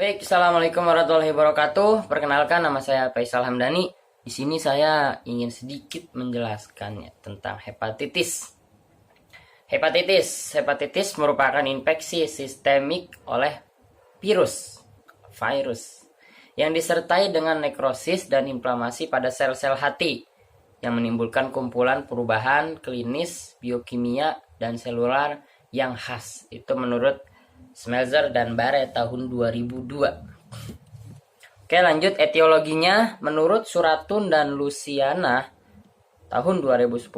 Baik, assalamualaikum warahmatullahi wabarakatuh. Perkenalkan, nama saya Faisal Hamdani. Di sini saya ingin sedikit menjelaskan tentang hepatitis. Hepatitis merupakan infeksi sistemik oleh virus yang disertai dengan nekrosis dan inflamasi pada sel-sel hati yang menimbulkan kumpulan perubahan klinis, biokimia, dan selular yang khas. Itu menurut Smeltzer dan Bare tahun 2002. Oke, lanjut etiologinya. Menurut Suratun dan Luciana tahun 2010,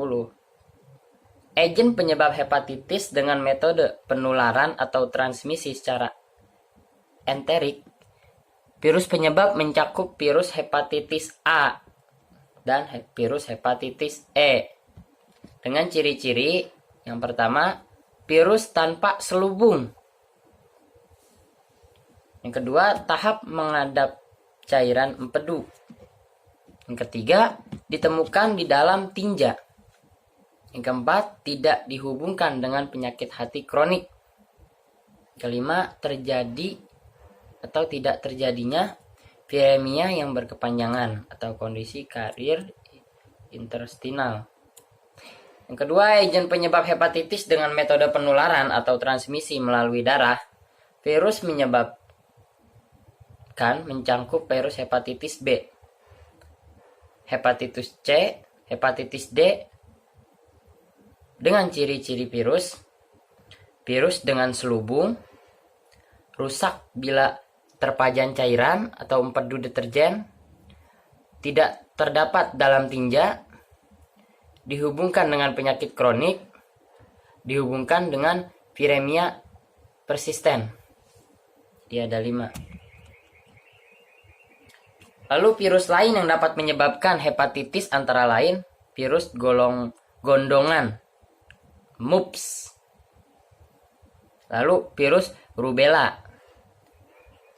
agen penyebab hepatitis dengan metode penularan atau transmisi secara enterik. Virus penyebab mencakup virus hepatitis A dan virus hepatitis E dengan ciri-ciri yang pertama, virus tanpa selubung. Yang kedua, tahap menghadap cairan empedu. Yang ketiga, ditemukan di dalam tinja. Yang keempat, tidak dihubungkan dengan penyakit hati kronik. Kelima, terjadi atau tidak terjadinya viremia yang berkepanjangan atau kondisi karir intestinal. Yang kedua, agen penyebab hepatitis dengan metode penularan atau transmisi melalui darah. Virus mencangkup virus hepatitis B, hepatitis C, hepatitis D dengan ciri-ciri virus dengan selubung, rusak bila terpajan cairan atau empedu deterjen, tidak terdapat dalam tinja, dihubungkan dengan penyakit kronik, dihubungkan dengan viremia persisten. Dia ada 5. Lalu virus lain yang dapat menyebabkan hepatitis antara lain virus gondongan, mumps, lalu virus rubella,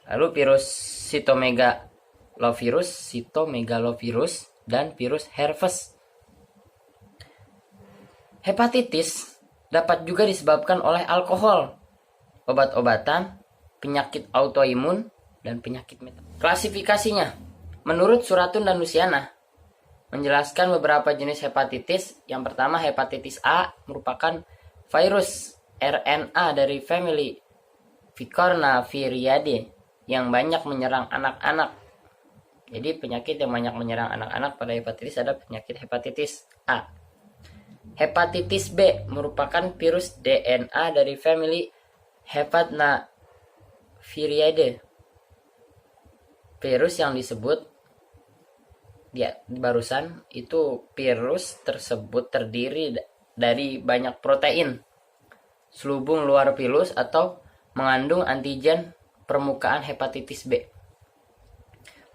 lalu virus cytomegalovirus, dan virus herpes. Hepatitis dapat juga disebabkan oleh alkohol, obat-obatan, penyakit autoimun, dan penyakit metabolik. Klasifikasinya, menurut Suratun dan Luciana, menjelaskan beberapa jenis hepatitis. Yang pertama, hepatitis A merupakan virus RNA dari famili Picornaviridae yang banyak menyerang anak-anak. Jadi penyakit yang banyak menyerang anak-anak pada hepatitis adalah penyakit hepatitis A. Hepatitis B merupakan virus DNA dari famili Hepatnaviridae. Virus yang disebut barusan itu virus tersebut terdiri dari banyak protein, selubung luar virus atau mengandung antigen permukaan hepatitis B.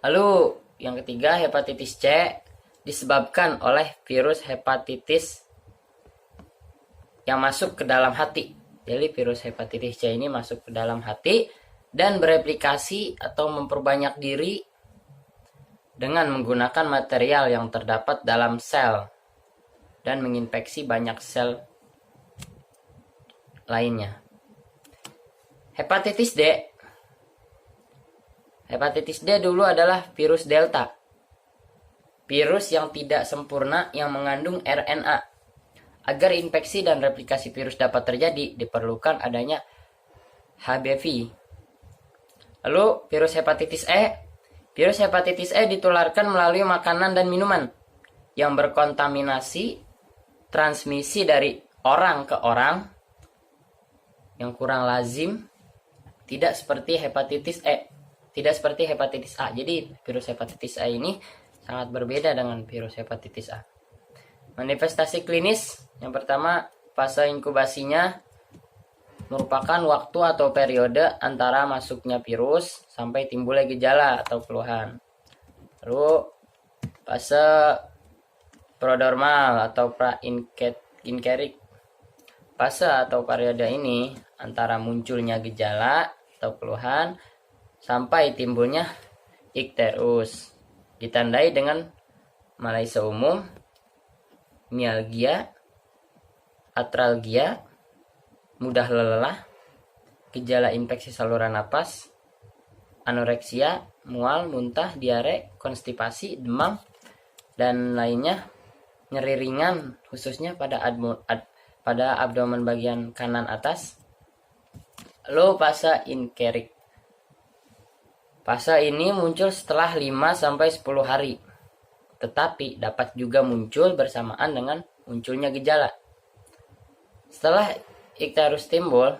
Lalu yang ketiga, hepatitis C disebabkan oleh virus hepatitis yang masuk ke dalam hati. Jadi virus hepatitis C ini masuk ke dalam hati dan bereplikasi atau memperbanyak diri dengan menggunakan material yang terdapat dalam sel dan menginfeksi banyak sel lainnya. Hepatitis D. Hepatitis D dulu adalah virus Delta. Virus yang tidak sempurna yang mengandung RNA. Agar infeksi dan replikasi virus dapat terjadi, diperlukan adanya HBV. Lalu virus hepatitis E. Virus hepatitis E ditularkan melalui makanan dan minuman yang berkontaminasi, transmisi dari orang ke orang yang kurang lazim, tidak seperti hepatitis A. Jadi virus hepatitis A ini sangat berbeda dengan virus hepatitis A. Manifestasi klinis, yang pertama, fase inkubasinya merupakan waktu atau periode antara masuknya virus sampai timbulnya gejala atau keluhan. Lalu fase prodromal atau pra-inkerik. Fase atau periode ini antara munculnya gejala atau keluhan sampai timbulnya ikterus. Ditandai dengan malaise umum, mialgia, atralgia, mudah lelah, gejala infeksi saluran napas, anoreksia, mual, muntah, diare, konstipasi, demam, dan lainnya. Nyeri ringan khususnya pada abdomen bagian kanan atas. Lalu fase enterik. Fase ini muncul setelah 5-10 hari, tetapi dapat juga muncul bersamaan dengan munculnya gejala. Setelah ikterus timbul,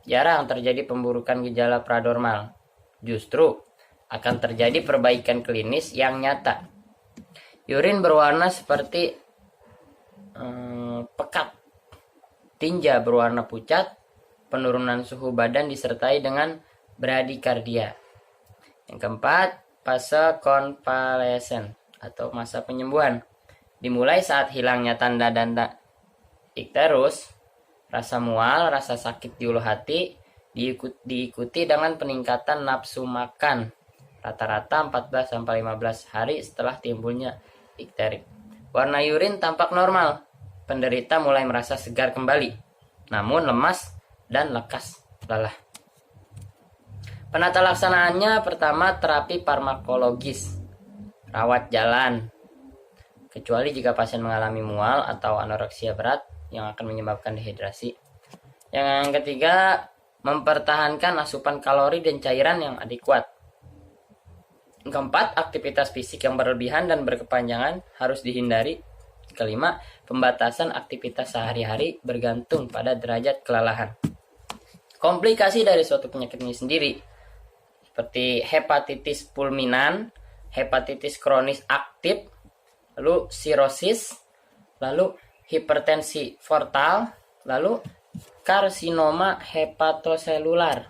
jarang terjadi pemburukan gejala pradormal. Justru akan terjadi perbaikan klinis yang nyata. Urin berwarna seperti pekat, tinja berwarna pucat, penurunan suhu badan disertai dengan bradikardia. Yang keempat, fase konvalesen atau masa penyembuhan. Dimulai saat hilangnya tanda-tanda ikterus, rasa mual, rasa sakit di ulu hati, diikuti dengan peningkatan nafsu makan rata-rata 14-15 hari setelah timbulnya ikterik. Warna urin tampak normal. Penderita mulai merasa segar kembali, namun lemas dan lekas lelah. Penata laksanaannya pertama terapi farmakologis, rawat jalan, kecuali jika pasien mengalami mual atau anoreksia berat yang akan menyebabkan dehidrasi. Yang ketiga, mempertahankan asupan kalori dan cairan yang adekuat. Keempat, aktivitas fisik yang berlebihan dan berkepanjangan harus dihindari. Kelima, pembatasan aktivitas sehari-hari bergantung pada derajat kelelahan. Komplikasi dari suatu penyakit ini sendiri seperti hepatitis fulminan, hepatitis kronis aktif, lalu sirosis, lalu hipertensi portal, lalu karsinoma hepatoselular.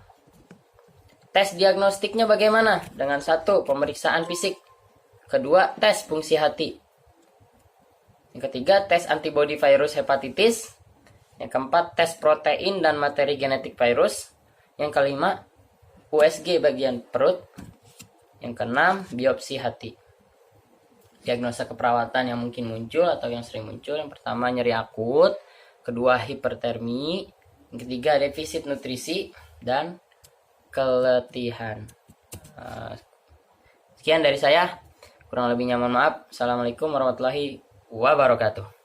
Tes diagnostiknya bagaimana? Dengan 1, pemeriksaan fisik. Kedua, tes fungsi hati. Yang ketiga, tes antibodi virus hepatitis. Yang keempat, tes protein dan materi genetik virus. Yang kelima, USG bagian perut. Yang keenam, biopsi hati. Diagnosa keperawatan yang mungkin muncul atau yang sering muncul. Yang pertama, nyeri akut. Kedua, hipertermi. Yang ketiga, defisit nutrisi dan keletihan. Sekian dari saya. Kurang lebihnya mohon maaf. Assalamualaikum warahmatullahi wabarakatuh.